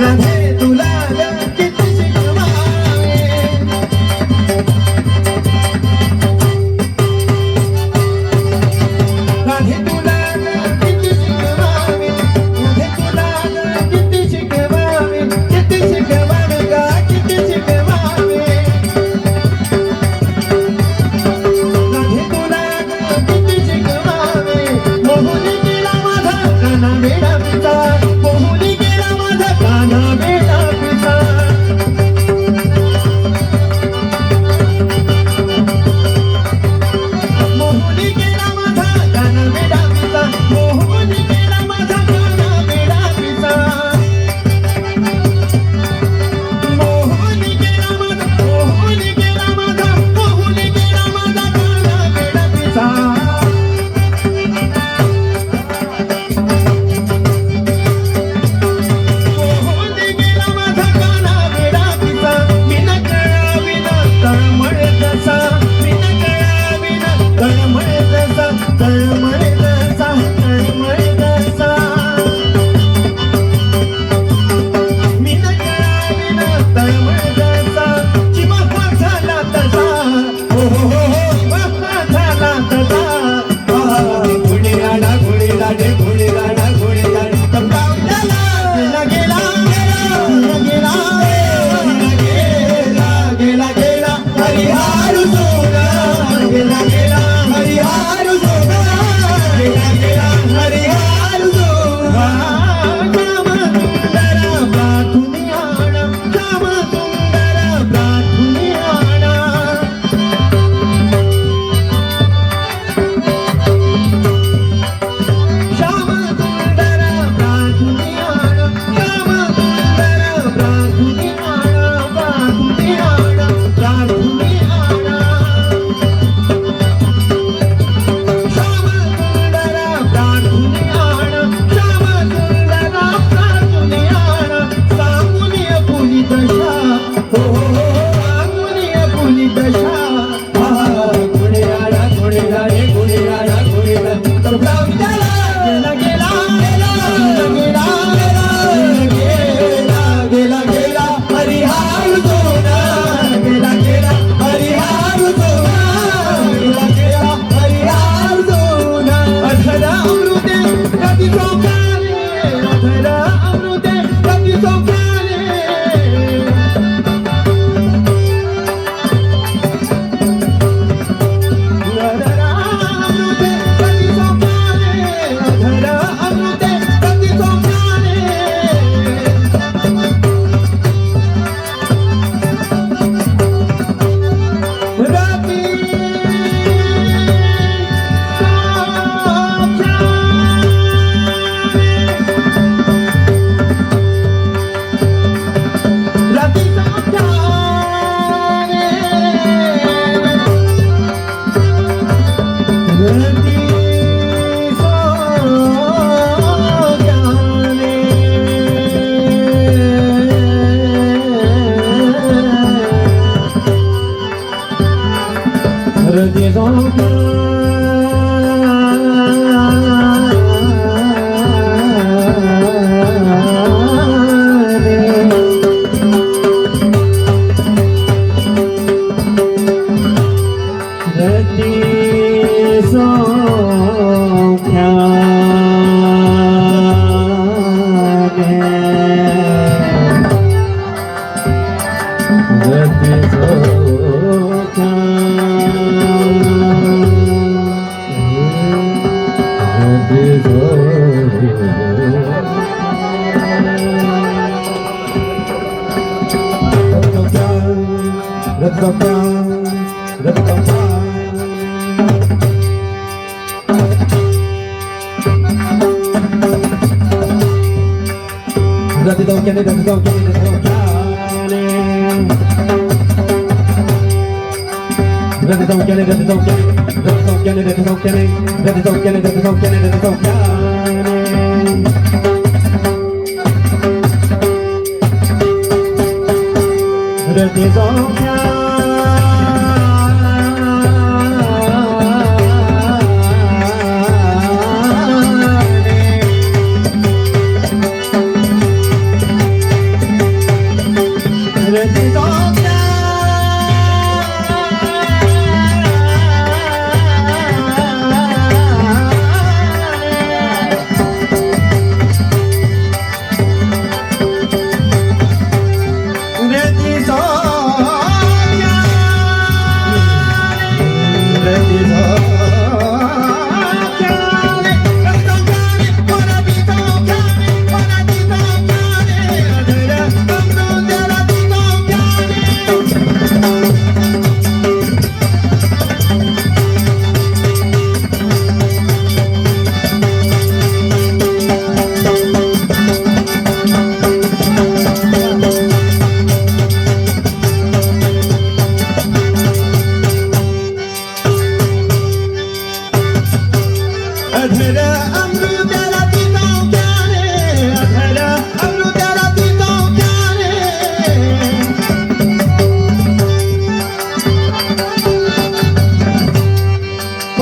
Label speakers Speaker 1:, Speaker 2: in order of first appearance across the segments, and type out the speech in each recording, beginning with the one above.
Speaker 1: राधे तुला किती शिकवावे राधे तुला किती शिकवावे राधे तुला किती शिकवावे किती शिकवावे गा किती शिकवावे राधे तुला किती शिकवावे मोहनी गेला माझा काना वेडा पिता मोहनी गेला माझा काना वेडा पिता मोहनी गेला माझा काना वेडा पिता मोहनी गेला माझा काना वेडा पिता मोहनी गेला माझा मोहनी गेला माझा मोहनी गेला माझा काना वेडा पिता मोहनी गेला माझा काना वेडा पिता विना कळाविना तळमळ तसा विना कळाविना तळमळ तसा तळमळ तसा तळमळ तसा विना कळाविना तळमळ तसा चिमका झाला तसा हो हो हो हो चिमका झाला तसा घोडे राडा घोडे राडे घोडे राडा घोडे राडा गेला गेला गेला गेला गेला गेला हरिहार सोना गेला गेला हरिहार सोना गेला गेला हरिहार सोना श्याम सुंदर प्रार्थुनियाणा श्याम सुंदर प्रार्थुनियाणा श्याम सुंदर प्रार्थुनियाणा श्याम सुंदर प्रार्थुनियाणा प्रार्थुनियाणा प्रार्थुनियाणा श्याम सुंदर प्रार्थुनियाणा श्याम सुंदर प्रार्थुनियाणा सांगुनिय पुली दशा हो हो हो सांगुनिय पुली दशा घोडे राडा घोडे राडे घोडे राडा घोडे राडा गेला गेला गेला गेला गेला गेला हरिहार सोना गेला गेला हरिहार सोना गेला गेला हरिहार सोना अधर अमृते कधी सोपाले अधर अमृते कधी सोपाले अधर अमृते कधी सोपाले अधर अमृते कधी सोपाले राती राती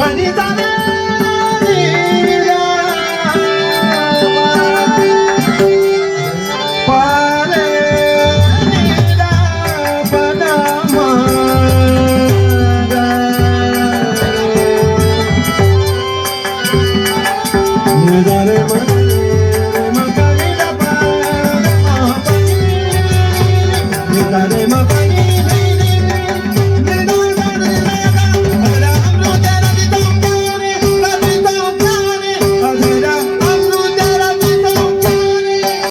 Speaker 1: परी झाले पारे Dale